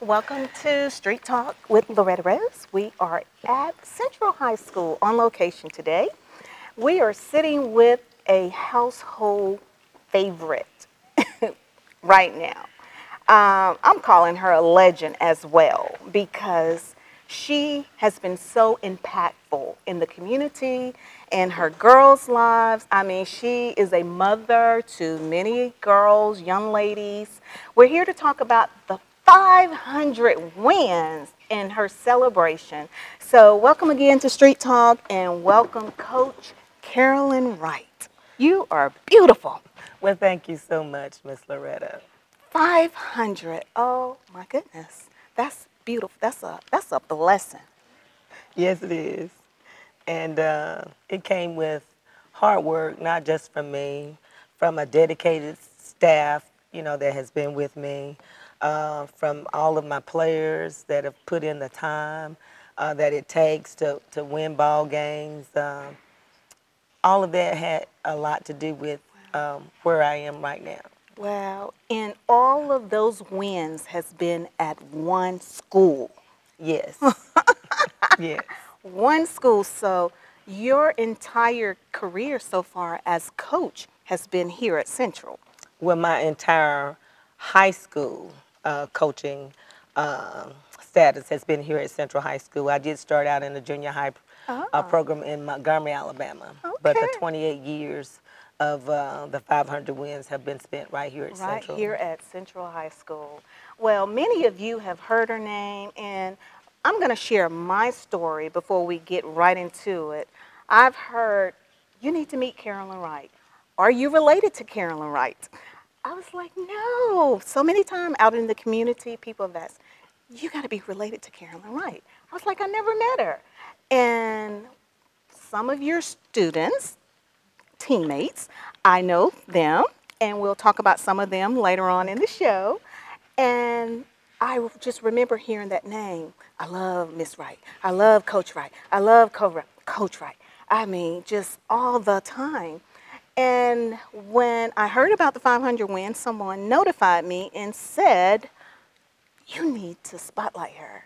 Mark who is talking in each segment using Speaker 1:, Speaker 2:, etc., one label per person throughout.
Speaker 1: Welcome to Street Talk with Loretta Rose. We are at Central High School on location today. We are sitting with a household favorite right now. I'm calling her a legend as well because she has been so impactful in the community and her girls' lives. I mean, she is a mother to many girls, young ladies. We're here to talk about the 500 wins in her celebration. So welcome again to Street Talk and welcome Coach Carolyn Wright. You are beautiful.
Speaker 2: Well, thank you so much, Miss Loretta.
Speaker 1: 500. Oh my goodness. That's beautiful. That's a blessing.
Speaker 2: Yes, it is. And it came with hard work, not just from me, from a dedicated staff, that has been with me, from all of my players that have put in the time that it takes to win ball games. All of that had a lot to do with where I am right now.
Speaker 1: Wow. And all of those wins has been at one school.
Speaker 2: Yes. Yes.
Speaker 1: One school. So your entire career so far as coach has been here at Central.
Speaker 2: Well, my entire high school coaching status has been here at Central High School. I did start out in the junior high program in Montgomery, Alabama.
Speaker 1: Okay.
Speaker 2: But the 28 years of the 500 wins have been spent right here at
Speaker 1: Right
Speaker 2: Central.
Speaker 1: here at Central High School. Well, many of you have heard her name, and I'm going to share my story before we get right into it. I've heard, you need to meet Carolyn Wright. Are you related to Carolyn Wright? I was like, no. So many times out in the community, people have asked, you got to be related to Carolyn Wright. I was like, I never met her. And some of your students, teammates, I know them, and we'll talk about some of them later on in the show. And I just remember hearing that name. I love Miss Wright. I love Coach Wright. I love Coach Wright. I mean, just all the time. And when I heard about the 500 wins, someone notified me and said, you need to spotlight her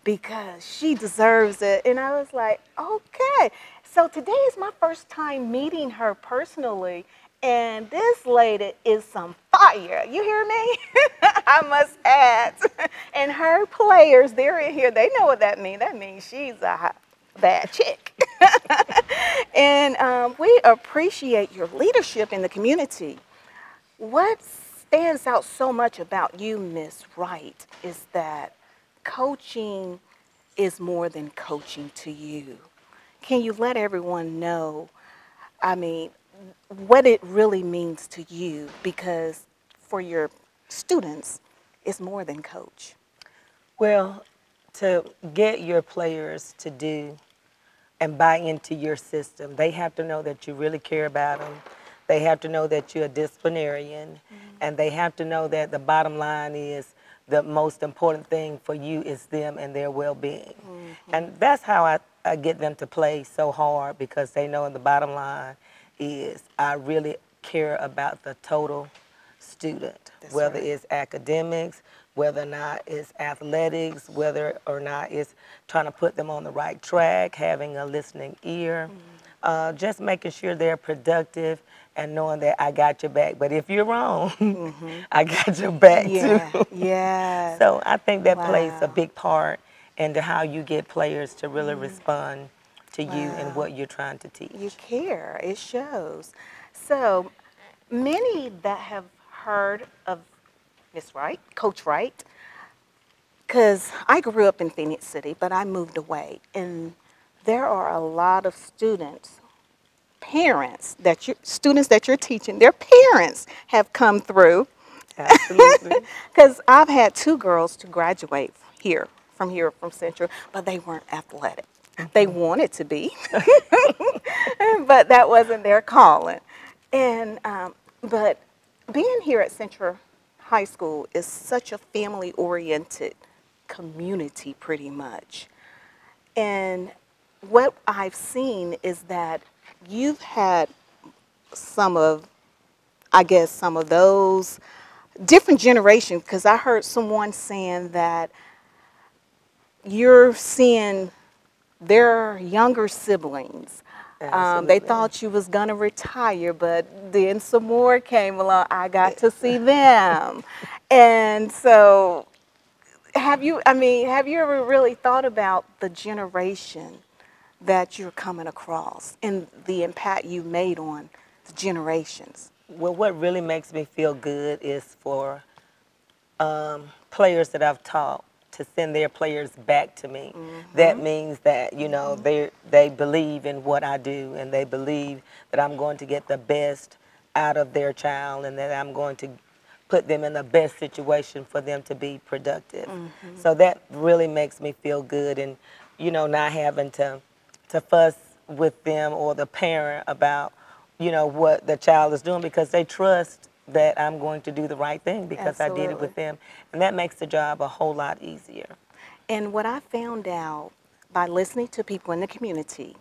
Speaker 1: because she deserves it. And I was like, okay. So today is my first time meeting her personally. And this lady is some fire. You hear me? I must add. And her players, they're in here. They know what that means. That means she's a bad chick. And we appreciate your leadership in the community. What stands out so much about you, Miss Wright, is that coaching is more than coaching to you. Can you let everyone know, I mean, what it really means to you? Because for your students, it's more than coach.
Speaker 2: Well, to get your players to do and buy into your system, they have to know that you really care about them. They have to know that you're a disciplinarian, and they have to know that the bottom line is the most important thing for you is them and their well-being. And that's how I get them to play so hard, because they know the bottom line is I really care about the total student, whether it's academics, whether or not it's athletics, whether or not it's trying to put them on the right track, having a listening ear, just making sure they're productive and knowing that I got your back. But if you're wrong, I got your back too.
Speaker 1: Yeah.
Speaker 2: So I think that plays a big part into how you get players to really respond to you and what you're trying to teach.
Speaker 1: You care. It shows. So many that have heard of Miss Wright, Coach Wright, because I grew up in Phoenix City, but I moved away. And there are a lot of students, students that you're teaching, their parents have come through.
Speaker 2: Absolutely.
Speaker 1: Because I've had two girls to graduate from Central, but they weren't athletic. They wanted to be, but that wasn't their calling. And but being here at Central High School is such a family-oriented community, pretty much. And what I've seen is that you've had some of those different generations, because I heard someone saying that you're seeing their younger siblings. They
Speaker 2: Absolutely.
Speaker 1: thought you was gonna retire, but then some more came along. I got to see them, and so have you ever really thought about the generation that you're coming across and the impact you made on the generations?
Speaker 2: Well, what really makes me feel good is for players that I've taught to send their players back to me. That means that, you know, they believe in what I do, and they believe that I'm going to get the best out of their child, and that I'm going to put them in the best situation for them to be productive. So that really makes me feel good, and, you know, not having to fuss with them or the parent about, you know, what the child is doing, because they trust that I'm going to do the right thing because I did it
Speaker 1: Absolutely.
Speaker 2: with them. And that makes the job a whole lot easier.
Speaker 1: And what I found out by listening to people in the community,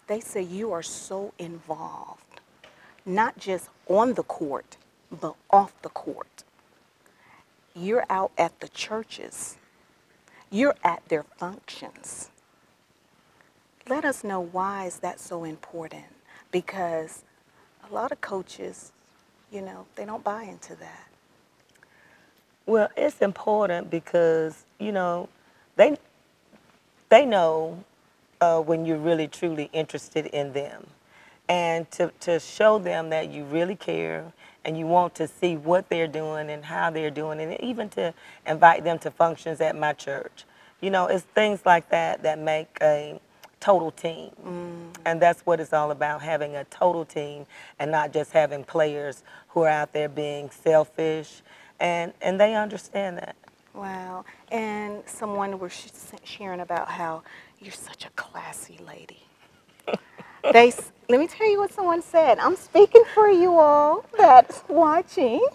Speaker 1: they say you are so involved, not just on the court, but off the court. You're out at the churches. You're at their functions. Let us know, why is that so important? Because a lot of coaches, they don't buy into that.
Speaker 2: Well, it's important because, you know, they, they know when you're really truly interested in them. And to show them that you really care and you want to see what they're doing and how they're doing, and even to invite them to functions at my church. You know, it's things like that that make a total team. And that's what it's all about, having a total team and not just having players who are out there being selfish. And they understand that.
Speaker 1: Wow. And someone was sharing about how you're such a classy lady. Let me tell you what someone said. I'm speaking for you all that's watching.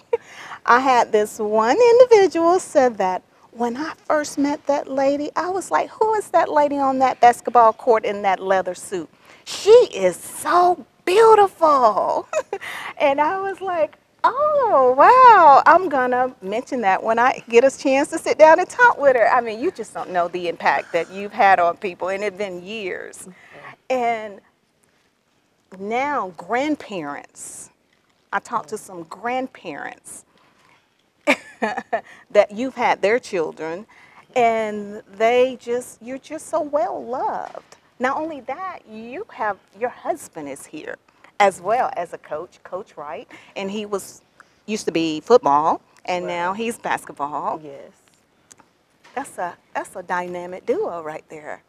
Speaker 1: I had this one individual said that when I first met that lady, I was like, who is that lady on that basketball court in that leather suit? She is so beautiful. And I was like, oh, wow. I'm going to mention that when I get a chance to sit down and talk with her. I mean, you just don't know the impact that you've had on people, and it's been years. And now grandparents, I talked to some grandparents that you've had their children, and you're just so well loved. Not only that, your husband is here as well as a coach, Coach Wright, and used to be football, and now
Speaker 2: Right.
Speaker 1: he's basketball.
Speaker 2: Yes.
Speaker 1: That's a dynamic duo right there.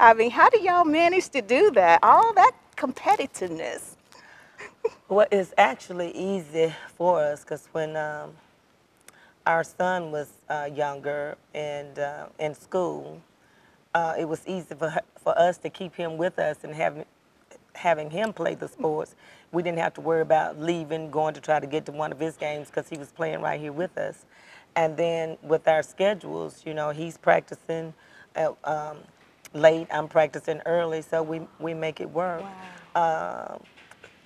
Speaker 1: I mean, how do y'all manage to do that? All that competitiveness.
Speaker 2: Well, it's actually easy for us because when our son was younger and in school, it was easy for us to keep him with us and having him play the sports. We didn't have to worry about leaving, going to try to get to one of his games because he was playing right here with us. And then with our schedules, you know, he's practicing at, late, I'm practicing early, so we make it work.
Speaker 1: Wow.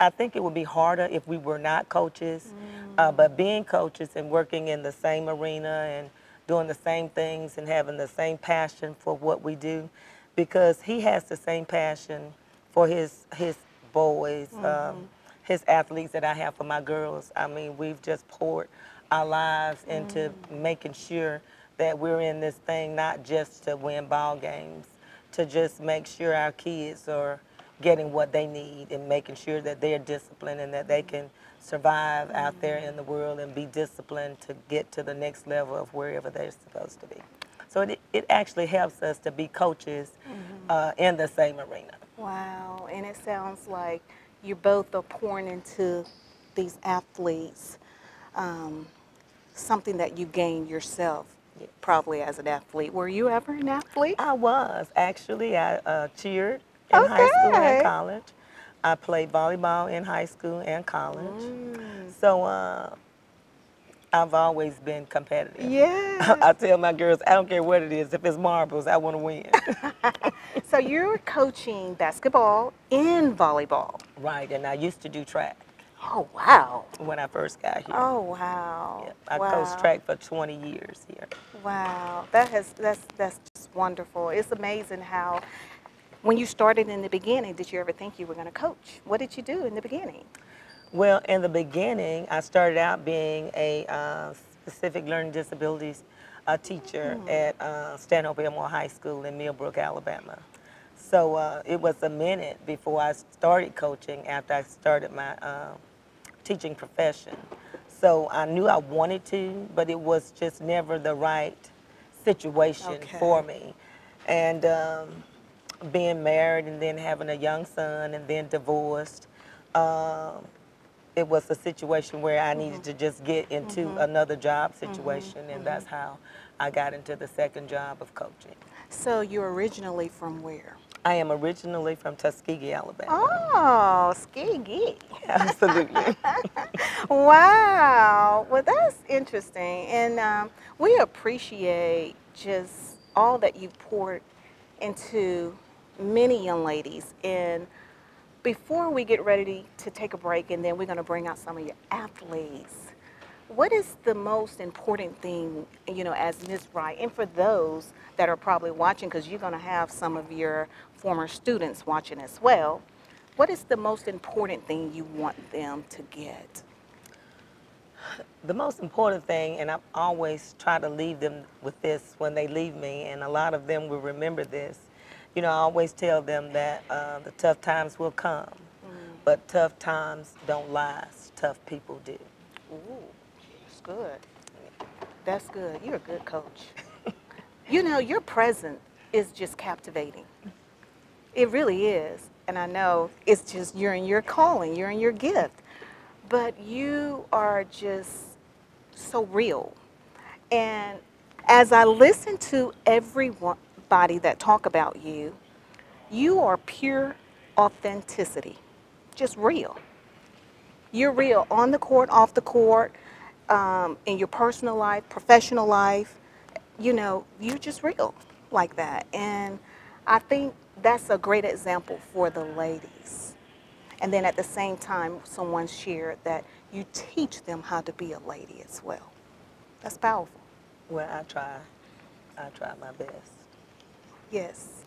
Speaker 2: I think it would be harder if we were not coaches, but being coaches and working in the same arena and doing the same things and having the same passion for what we do, because he has the same passion for his boys, his athletes that I have for my girls. I mean, we've just poured our lives into making sure that we're in this thing not just to win ball games, to just make sure our kids are getting what they need and making sure that they're disciplined and that they can survive out there in the world and be disciplined to get to the next level of wherever they're supposed to be. So it actually helps us to be coaches in the same arena.
Speaker 1: Wow. And it sounds like you both are pouring into these athletes something that you gained yourself,
Speaker 2: Yes.
Speaker 1: probably as an athlete. Were you ever an athlete?
Speaker 2: I was. Actually, I cheered in high school and
Speaker 1: Okay.
Speaker 2: college. I played volleyball in high school and college. So I've always been competitive.
Speaker 1: Yes.
Speaker 2: I tell my girls, I don't care what it is. If it's marbles, I want to win.
Speaker 1: So you're coaching basketball and volleyball.
Speaker 2: Right, and I used to do track.
Speaker 1: Oh, wow.
Speaker 2: when I first got here.
Speaker 1: Oh, wow.
Speaker 2: Yeah, I coached
Speaker 1: Wow.
Speaker 2: track for 20 years here.
Speaker 1: Wow. That's just wonderful. It's amazing how when you started in the beginning, did you ever think you were going to coach? What did you do in the beginning?
Speaker 2: Well, in the beginning, I started out being a specific learning disabilities teacher at Stanhope Elmore High School in Millbrook, Alabama. So it was a minute before I started coaching after I started my teaching profession. So I knew I wanted to, but it was just never the right situation
Speaker 1: Okay.
Speaker 2: for me. And being married and then having a young son and then divorced, um, it was a situation where I needed to just get into another job situation, and that's how I got into the second job of coaching.
Speaker 1: So you're originally from where?
Speaker 2: I am originally from Tuskegee, Alabama.
Speaker 1: Oh, Skiggy.
Speaker 2: Absolutely.
Speaker 1: Wow. Well, that's interesting. And we appreciate just all that you've poured into many young ladies. And before we get ready to take a break, and then we're going to bring out some of your athletes, what is the most important thing, as Ms. Wright, and for those that are probably watching, because you're going to have some of your former students watching as well, what is the most important thing you want them to get?
Speaker 2: The most important thing, and I always try to leave them with this when they leave me, and a lot of them will remember this. I always tell them that the tough times will come, but tough times don't last. Tough people do.
Speaker 1: Ooh, that's good. That's good. You're a good coach. Your present is just captivating. It really is. And I know it's just you're in your calling, you're in your gift. But you are just so real. And as I listen to everybody that talk about you, you are pure authenticity, just real. You're real on the court, off the court, in your personal life, professional life. You're just real like that. And I think that's a great example for the ladies. And then at the same time, someone shared that you teach them how to be a lady as well. That's powerful.
Speaker 2: Well, I try. I try my best.
Speaker 1: Yes.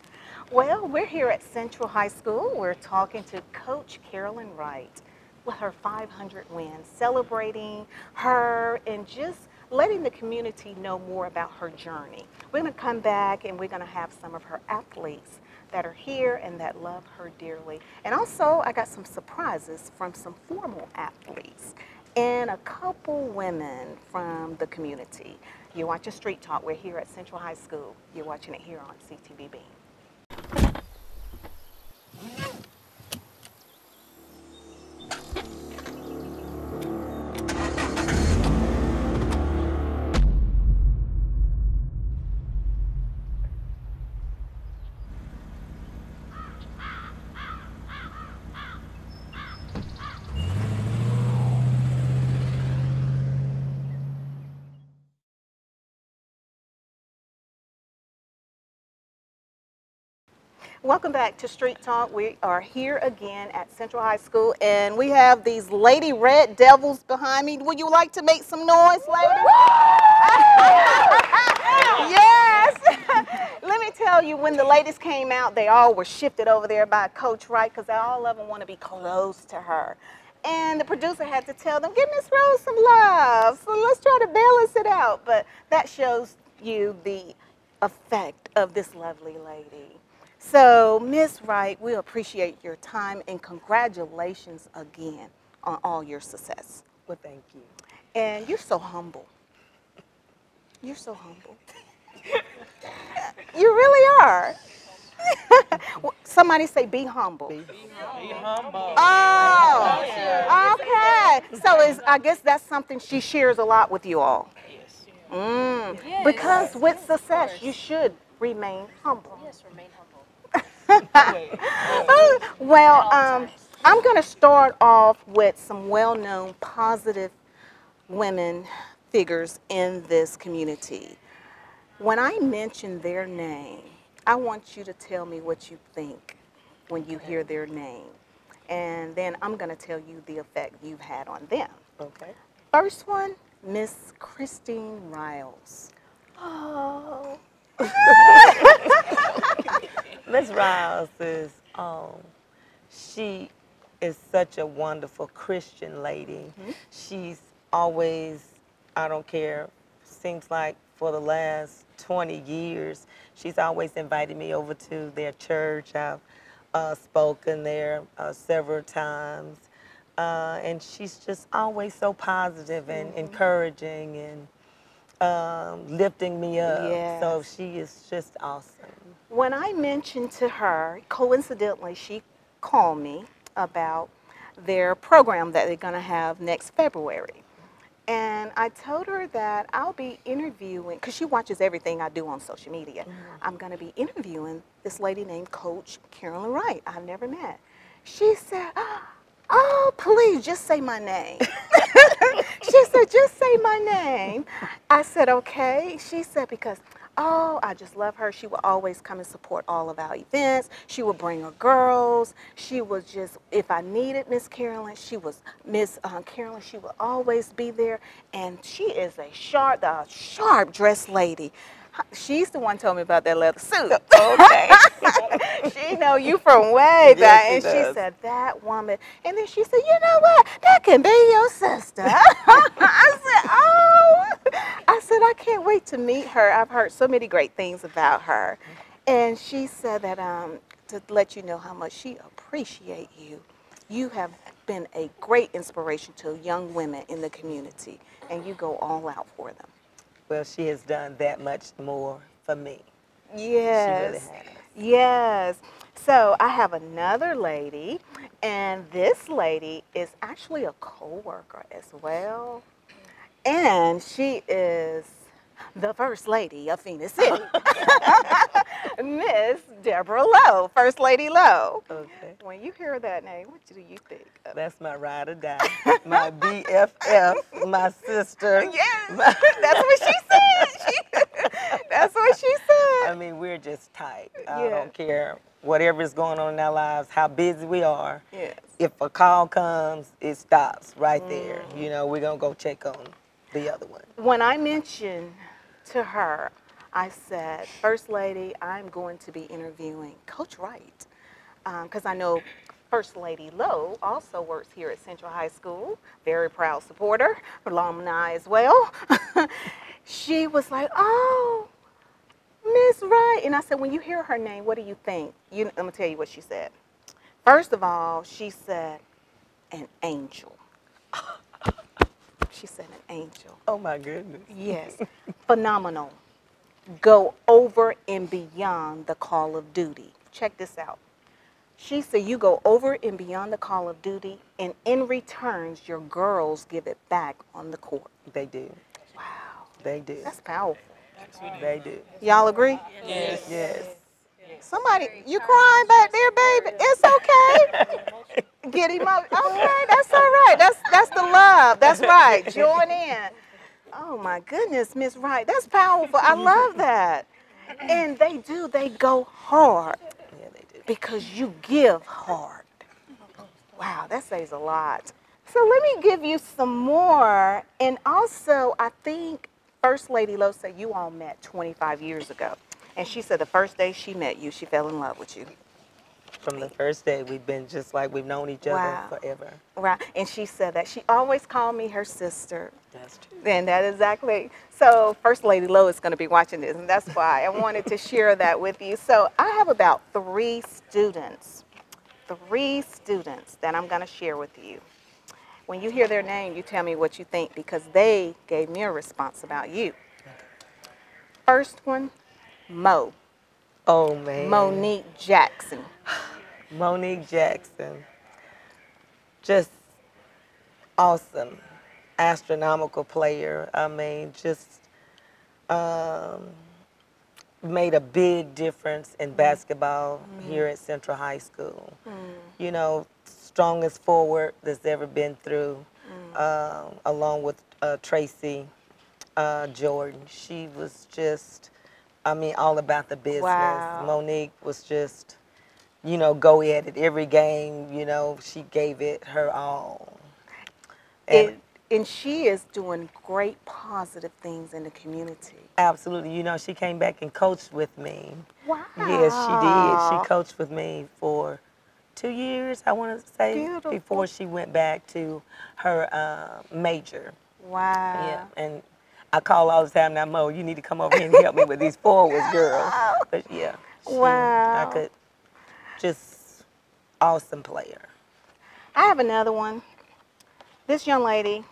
Speaker 1: Well, we're here at Central High School. We're talking to Coach Carolyn Wright with her 500 wins, celebrating her and just letting the community know more about her journey. We're going to come back and we're going to have some of her athletes that are here and that love her dearly. And also, I got some surprises from some formal athletes and a couple women from the community. You're watching Street Talk. We're here at Central High School. You're watching it here on CTV Beam. Welcome back to Street Talk. We are here again at Central High School, and we have these Lady Red Devils behind me. Would you like to make some noise, ladies? Yes. Let me tell you, when the ladies came out, they all were shifted over there by Coach Wright because all of them want to be close to her. And the producer had to tell them, give Miss Rose some love. So let's try to balance it out. But that shows you the effect of this lovely lady. So, Miss Wright, we appreciate your time and congratulations again on all your success.
Speaker 2: Well, thank you.
Speaker 1: And you're so humble. You're so humble. You really are. Somebody say, be humble.
Speaker 2: Be
Speaker 3: humble.
Speaker 1: Oh, okay. So I guess that's something she shares a lot with you all.
Speaker 3: Yes.
Speaker 1: Yes. Because with success, you should remain humble.
Speaker 3: Yes, remain humble.
Speaker 1: Well, I'm going to start off with some well-known positive women figures in this community. When I mention their name, I want you to tell me what you think when you hear their name. and then I'm going to tell you the effect you've had on them.
Speaker 2: Okay.
Speaker 1: First one, Miss Christine Riles.
Speaker 2: Oh. Miss Riles is, she is such a wonderful Christian lady.
Speaker 1: Mhm.
Speaker 2: She's always, I don't care, seems like for the last 20 years, she's always invited me over to their church. I've spoken there several times. And she's just always so positive and encouraging and lifting me up. So
Speaker 1: Yes.
Speaker 2: she is just awesome.
Speaker 1: When I mentioned to her, coincidentally, she called me about their program that they're going to have next February. And I told her that I'll be interviewing, because she watches everything I do on social media. I'm going to be interviewing this lady named Coach Carolyn Wright I've never met. She said, oh, please just say my name. She said, just say my name. I said, okay. She said, because, oh, I just love her. She would always come and support all of our events. She would bring her girls. She was just, if I needed Miss Carolyn, she was Miss Carolyn. She would always be there. And she is a sharp dressed lady. She's the one told me about that leather suit.
Speaker 2: Okay.
Speaker 1: She know you from way back.
Speaker 2: Yes, she
Speaker 1: And she
Speaker 2: does.
Speaker 1: said, that woman. And then she said, you know what? That can be your sister. I said, oh. I said, I can't wait to meet her. I've heard so many great things about her. And she said that to let you know how much she appreciates you. You have been a great inspiration to young women in the community, and you go all out for them.
Speaker 2: Well, she has done that much more for me.
Speaker 1: Yes.
Speaker 2: She really has.
Speaker 1: Yes. So I have another lady, and this lady is actually a co-worker as well. And she is the First Lady of Phoenix City, Miss Deborah Lowe, First Lady Lowe.
Speaker 2: Okay.
Speaker 1: When you hear that name, what do you think of?
Speaker 2: That's my ride or die. My BFF, my sister.
Speaker 1: Yes, that's what she said. That's what she said.
Speaker 2: I mean, we're just tight. I
Speaker 1: Yeah.
Speaker 2: don't care whatever is going on in our lives, how busy we are.
Speaker 1: Yes.
Speaker 2: If a call comes, it stops right there. You know, we're going to go check on the other one.
Speaker 1: When I mentioned to her, I said, First Lady, I'm going to be interviewing Coach Wright, because I know First Lady Lowe also works here at Central High School, very proud supporter, alumni as well. She was like, oh, Miss Wright. And I said, when you hear her name, what do you think? I'm going to tell you what she said. First of all, she said, an angel. She said, an angel.
Speaker 2: Oh, my goodness.
Speaker 1: Yes, phenomenal. Go over and beyond the call of duty. Check this out. She said you go over and beyond the call of duty, and in returns, your girls give it back on the court.
Speaker 2: They do.
Speaker 1: Wow,
Speaker 2: They do.
Speaker 1: that's powerful.
Speaker 2: They do.
Speaker 1: Y'all agree?
Speaker 2: Yes. Yes.
Speaker 1: Somebody, you crying back there, baby? It's okay. Get him up. Okay, that's all right. That's the love. That's right. Join in. Oh my goodness, Miss Wright, that's powerful. I love that. And they do. They go hard
Speaker 2: Yeah, they do.
Speaker 1: because you give hard. Wow, that says a lot. So let me give you some more. And also, I think First Lady Lowe said you all met 25 years ago. And she said the first day she met you, she fell in love with you.
Speaker 2: From the first day, we've been just like we've known each other
Speaker 1: Wow.
Speaker 2: forever.
Speaker 1: Right. And she said that she always called me her sister.
Speaker 2: That's true.
Speaker 1: And that exactly. So First Lady Lowe is going to be watching this, and that's why I wanted to share that with you. So I have about three students that I'm going to share with you. When you hear their name, you tell me what you think, because they gave me a response about you. First one, Mo.
Speaker 2: Oh, man.
Speaker 1: Monique Jackson.
Speaker 2: Monique Jackson. Just awesome, astronomical player. I mean, just made a big difference in basketball here at Central High School. You know, strongest forward that's ever been through, along with Tracy Jordan. She was just, I mean, all about the business.
Speaker 1: Wow.
Speaker 2: Monique was just you know, go at it every game. You know, she gave it her all. And
Speaker 1: It, and she is doing great positive things in the community.
Speaker 2: absolutely, you know, she came back and coached with me. Yes, she did. She
Speaker 1: Wow.
Speaker 2: coached with me for 2 years, I want to say, before
Speaker 1: Beautiful.
Speaker 2: she went back to her major. Yeah,
Speaker 1: Wow.
Speaker 2: and I call all the time now, Mo, you need to come over here and help me with these forwards, girl. But yeah, I
Speaker 1: Wow.
Speaker 2: could just awesome player.
Speaker 1: I have another one. This young lady,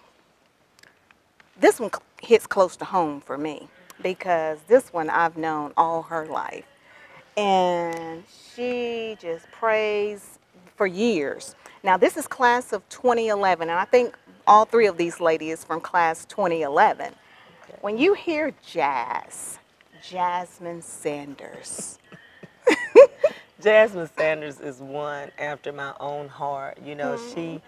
Speaker 1: this one hits close to home for me because this one I've known all her life. And she just prays for years. Now, this is class of 2011, and I think all three of these ladies from class 2011.
Speaker 2: Okay.
Speaker 1: When you hear jazz, Jasmine Sanders.
Speaker 2: Jasmine Sanders is one after my own heart. You know,
Speaker 1: Hmm.
Speaker 2: she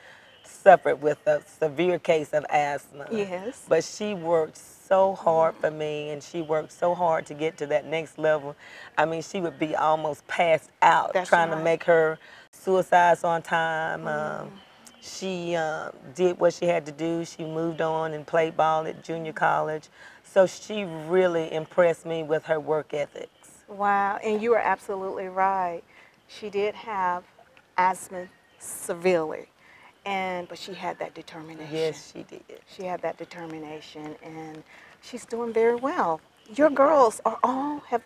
Speaker 2: suffered with a severe case of asthma,
Speaker 1: Yes,
Speaker 2: but she worked so hard for me and she worked so hard to get to that next level. I mean, she would be almost passed out
Speaker 1: that's
Speaker 2: trying to
Speaker 1: right.
Speaker 2: make her suicides on time.
Speaker 1: Mm.
Speaker 2: She did what she had to do. She moved on and played ball at junior college. So she really impressed me with her work ethics.
Speaker 1: Wow, and you are absolutely right. She did have asthma severely, but she had that determination.
Speaker 2: Yes, she did.
Speaker 1: She had that determination, and she's doing very well. Your girls are all have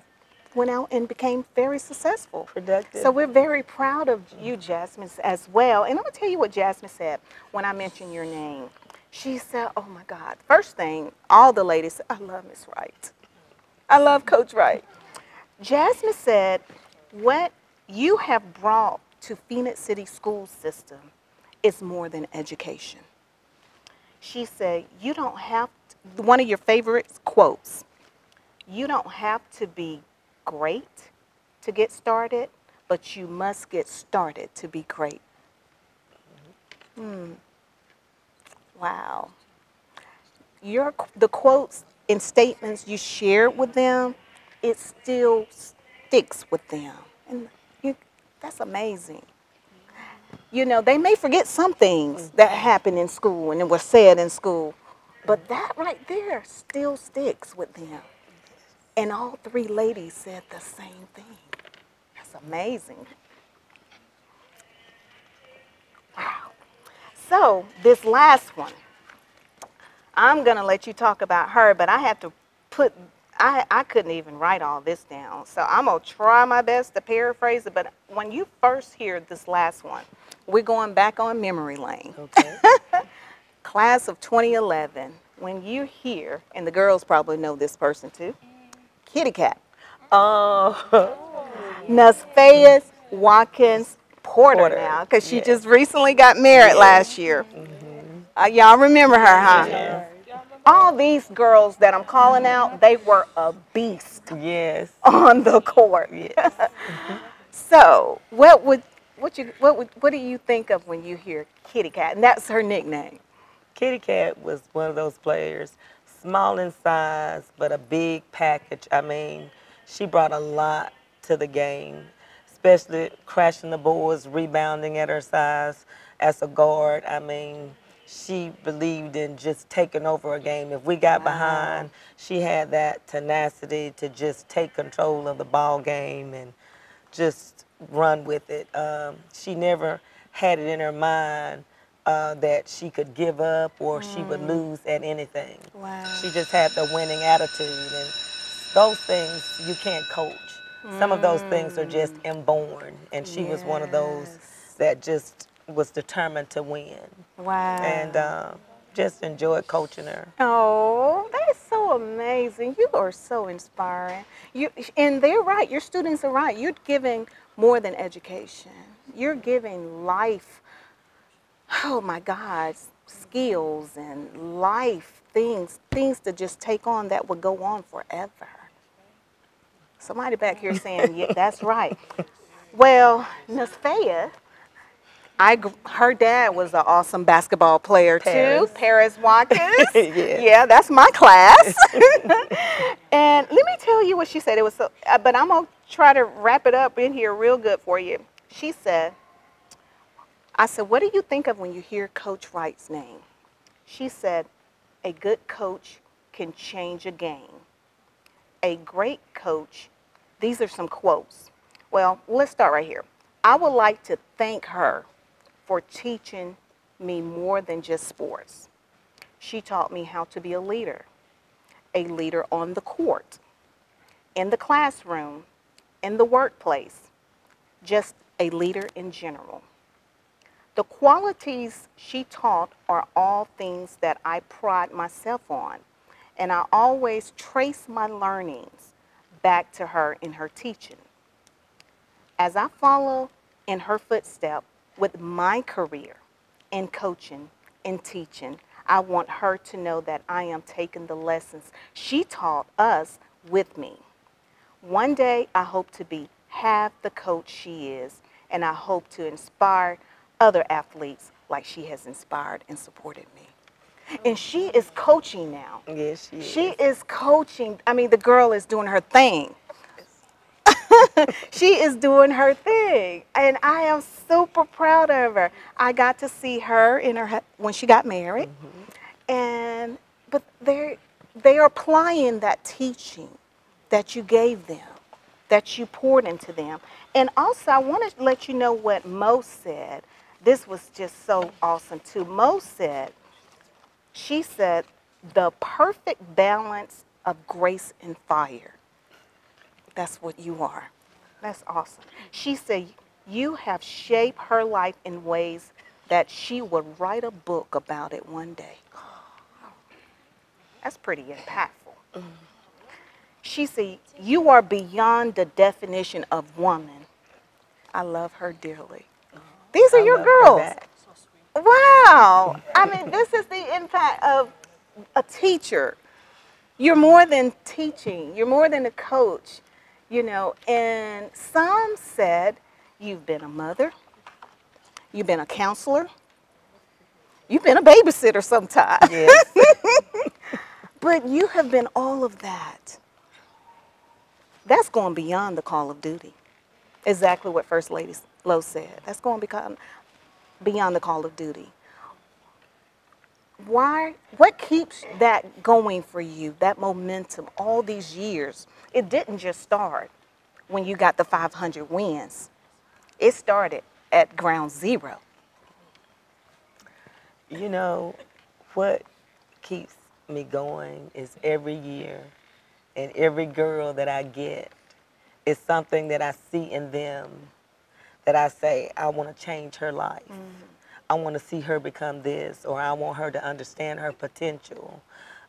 Speaker 1: went out and became very successful. So
Speaker 2: Productive.
Speaker 1: we're very proud of you, Jasmine, as well. And I'm gonna tell you what Jasmine said when I mentioned your name. She said, "Oh my God!" First thing, all the ladies said, "I love Miss Wright. I love Coach Wright." Jasmine said, "What you have brought to Phoenix City school system is more than education." She said, "You don't have to," one of your favorite quotes, "You don't have to be great to get started, but you must get started to be great." Hmm. Wow. The quotes and statements you shared with them, it still sticks with them. And you, that's amazing. You know, they may forget some things that happened in school and were said in school, but that right there still sticks with them. And all three ladies said the same thing. That's amazing. Wow. So, this last one, I'm going to let you talk about her, but I have to put, I couldn't even write all this down. So, I'm going to try my best to paraphrase it. But when you first hear this last one, we're going back on memory lane.
Speaker 2: Okay.
Speaker 1: Class of 2011, when you hear, and the girls probably know this person too, Kitty Cat.
Speaker 2: Oh,
Speaker 1: Nasfaeus Watkins Porter
Speaker 2: Porter.
Speaker 1: now, because she
Speaker 2: Yes.
Speaker 1: just recently got married
Speaker 2: Yes.
Speaker 1: last year.
Speaker 2: Mhm.
Speaker 1: Y'all remember her, huh?
Speaker 2: Yes.
Speaker 1: All these girls that I'm calling out, they were a beast
Speaker 2: Yes.
Speaker 1: on the court.
Speaker 2: Yes.
Speaker 1: So, what do you think of when you hear Kitty Cat? And that's her nickname.
Speaker 2: Kitty Cat was one of those players, small in size, but a big package. I mean, she brought a lot to the game, especially crashing the boards, rebounding at her size as a guard. I mean, she believed in just taking over a game. If we got
Speaker 1: Wow.
Speaker 2: behind, she had that tenacity to just take control of the ball game and just run with it. She never had it in her mind that she could give up or she would
Speaker 1: Mm,
Speaker 2: lose at anything.
Speaker 1: wow.
Speaker 2: She just had the winning attitude, and those things you can't coach. Some of those things are just
Speaker 1: Mm,
Speaker 2: inborn, and she was one of those
Speaker 1: yes.
Speaker 2: that just was determined to win, and
Speaker 1: Wow.
Speaker 2: just enjoyed coaching her.
Speaker 1: Oh, that is so amazing. You are so inspiring. And they're right. Your students are right. You're giving more than education. You're giving life, oh my God, skills and life things to just take on that would go on forever. Somebody back here saying, yeah, that's right. Well, Nasfea, her dad was an awesome basketball player too,
Speaker 2: Paris.
Speaker 1: Paris Watkins.
Speaker 2: Yes.
Speaker 1: Yeah, that's my class. And let me tell you what she said. It was so, but I'm gonna try to wrap it up in here real good for you. She said, I said, what do you think of when you hear Coach Wright's name? She said, a good coach can change a game. A great coach, these are some quotes. Well, let's start right here. I would like to thank her for teaching me more than just sports. She taught me how to be a leader on the court, in the classroom, in the workplace, just a leader in general. The qualities she taught are all things that I pride myself on, and I always trace my learnings back to her in her teaching. As I follow in her footsteps with my career in coaching and teaching, I want her to know that I am taking the lessons she taught us with me. One day, I hope to be half the coach she is, and I hope to inspire other athletes like she has inspired and supported me. And she is coaching now.
Speaker 2: Yes, she is.
Speaker 1: She is coaching. I mean, the girl is doing her thing. She is doing her thing, and I am super proud of her. I got to see her in her when she got married, and but they are applying that teaching that you gave them, that you poured into them. And also, I want to let you know what Mo said. This was just so awesome too. Mo said, she said, the perfect balance of grace and fire. That's what you are. That's awesome. She said, you have shaped her life in ways that she would write a book about it one day. That's pretty impactful. She said, you are beyond the definition of woman. I love her dearly. These are your girls. Wow. I mean, this is the impact of a teacher. You're more than teaching. You're more than a coach, you know. And some said you've been a mother. You've been a counselor. You've been a babysitter sometimes.
Speaker 2: Yes.
Speaker 1: But you have been all of that. That's going beyond the call of duty. Exactly what First Lady Lowe said. That's going beyond the call of duty. Why? What keeps that going for you, that momentum, all these years? It didn't just start when you got the 500 wins. It started at ground zero.
Speaker 2: You know, what keeps me going is every year and every girl that I get is something that I see in them that I say, I want to change her life. I want to see her become this, or I want her to understand her potential.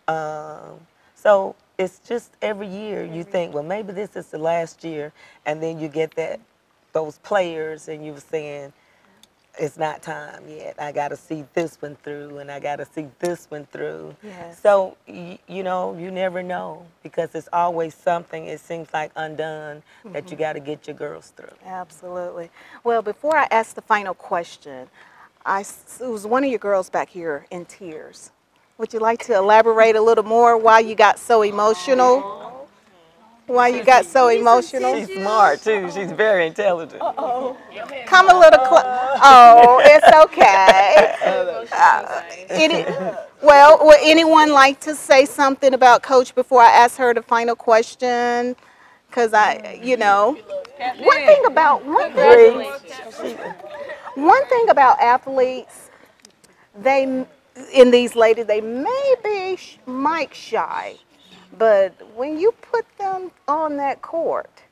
Speaker 2: So it's just every year you think, well, maybe this is the last year, and then you get those players, and you're saying, it's not time yet. I got to see this one through, and I got to see this one through.
Speaker 1: Yes.
Speaker 2: So, you know, you never know, because it's always something, it seems like undone, that you got to get your girls through.
Speaker 1: Absolutely. Well, before I ask the final question, it was one of your girls back here in tears. Would you like to elaborate a little more why you got so emotional? Why you got so emotional?
Speaker 2: She's smart, too. She's very intelligent.
Speaker 1: Come a little close. Oh, it's okay. Well, would anyone like to say something about Coach before I ask her the final question? Because one thing about athletes, these ladies, they may be mic shy, but when you put them on that court,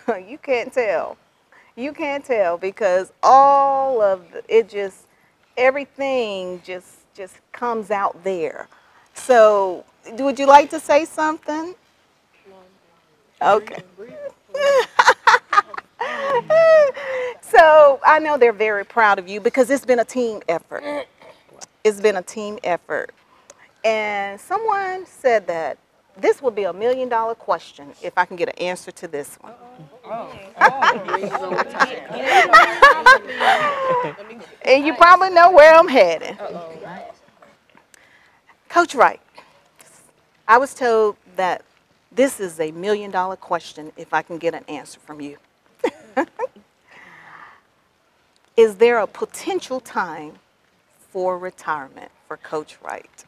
Speaker 1: you can't tell. You can't tell, because all of everything just comes out there. So, would you like to say something? Okay. So, I know they're very proud of you because it's been a team effort. It's been a team effort. And someone said that this would be $1 million question if I can get an answer to this one. And you probably know where I'm headed. Coach Wright, I was told that this is $1 million question if I can get an answer from you. is there a potential time for retirement for Coach Wright?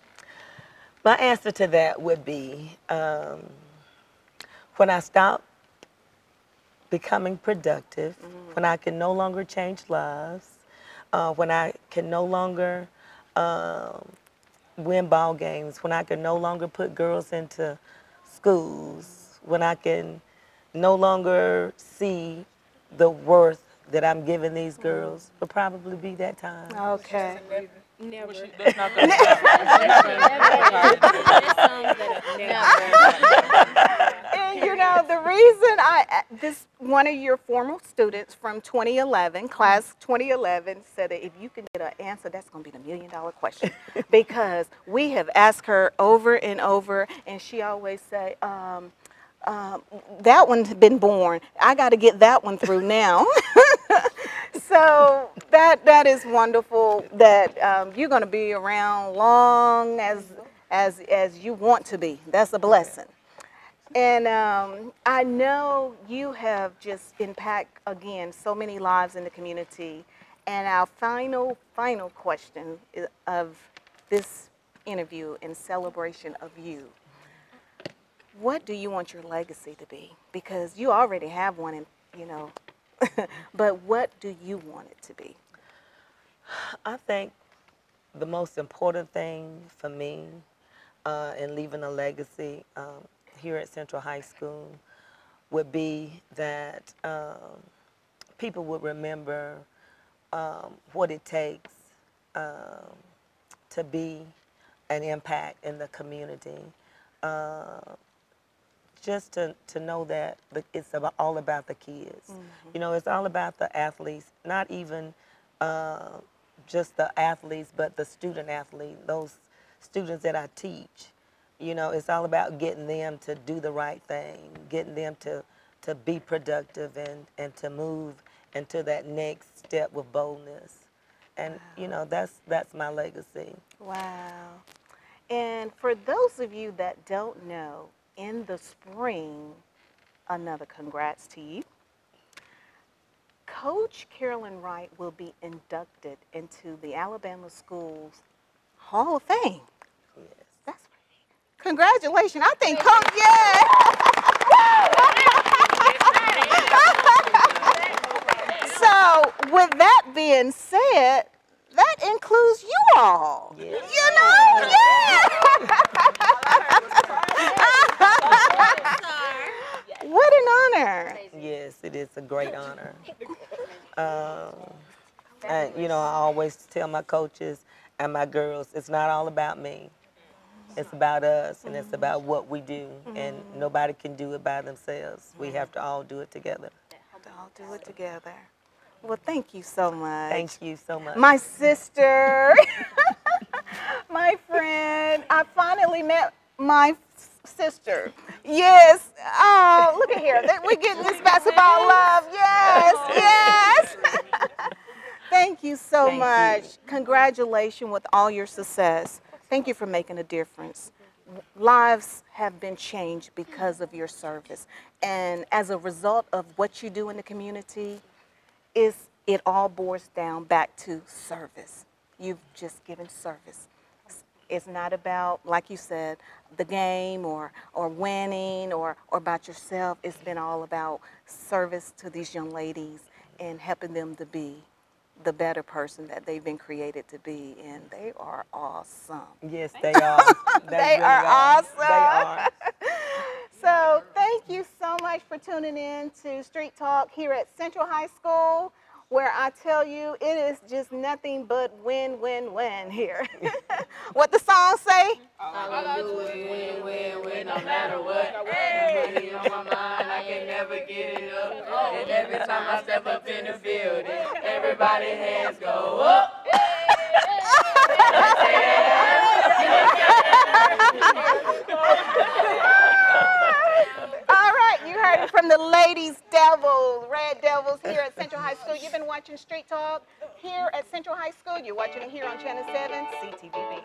Speaker 2: My answer to that would be when I stop becoming productive, when I can no longer change lives, when I can no longer win ball games, when I can no longer put girls into schools, when I can no longer see the worth that I'm giving these girls, will probably be that time.
Speaker 1: Okay.
Speaker 3: Never. That's not gonna happen.
Speaker 1: And you know, the reason this one of your former students from 2011, class 2011, said that if you can get an answer, that's going to be the $1,000,000 question. Because we have asked her over and over, and she always say, that one's been born. I got to get that one through now. So that is wonderful that you're going to be around long as you want to be. That's a blessing. And I know you have just impacted, again, so many lives in the community. And our final question of this interview in celebration of you. What do you want your legacy to be? Because you already have one, but what do you want it to be?
Speaker 2: I think the most important thing for me in leaving a legacy here at Central High School would be that people would remember what it takes to be an impact in the community. Just to know that it's all about the kids. You know, it's all about the athletes, not even just the athletes, but the student athlete, those students that I teach. You know, it's all about getting them to do the right thing, getting them to be productive and to move into that next step with boldness. And, wow. You know, that's my legacy.
Speaker 1: Wow. And for those of you that don't know, in the spring, another congrats to you, Coach Carolyn Wright will be inducted into the Alabama Schools Hall of Fame.
Speaker 2: Yes.
Speaker 1: That's great. Congratulations. I think Coach, yeah. So with that being said, that includes you all.
Speaker 2: Yes.
Speaker 1: You know? Yeah. What an honor.
Speaker 2: Yes, it is a great honor. And, you know, I always tell my coaches and my girls, it's not all about me. It's about us, and it's about what we do, and nobody can do it by themselves. We have to all do it together.
Speaker 1: All do it together. Well, thank you so much.
Speaker 2: Thank you so much.
Speaker 1: My sister, my friend, I finally met my sister. Yes. Oh, look at here. We're getting this basketball love. Yes, yes. Thank you so much. Congratulations with all your success. Thank you for making a difference. Lives have been changed because of your service. And as a result of what you do in the community, it all boils down back to service. You've just given service. It's not about, like you said, the game or winning or about yourself. It's been all about service to these young ladies and helping them to be the better person that they've been created to be. And they are awesome.
Speaker 2: Yes, they are.
Speaker 1: They really are awesome.
Speaker 2: They are.
Speaker 1: So thank you so much for tuning in to Street Talk here at Central High School, where I tell you it is just nothing but win, win, win here. What the song say?
Speaker 3: All I do is win, win, win, no matter what. Hey. Money on my mind, I can never get it up. And every time I step up in the building, everybody hands go up.
Speaker 1: All right, you heard it from the ladies Devils, Red Devils here at Central High School. You've been watching Street Talk here at Central High School. You're watching it here on Channel 7, CTVB.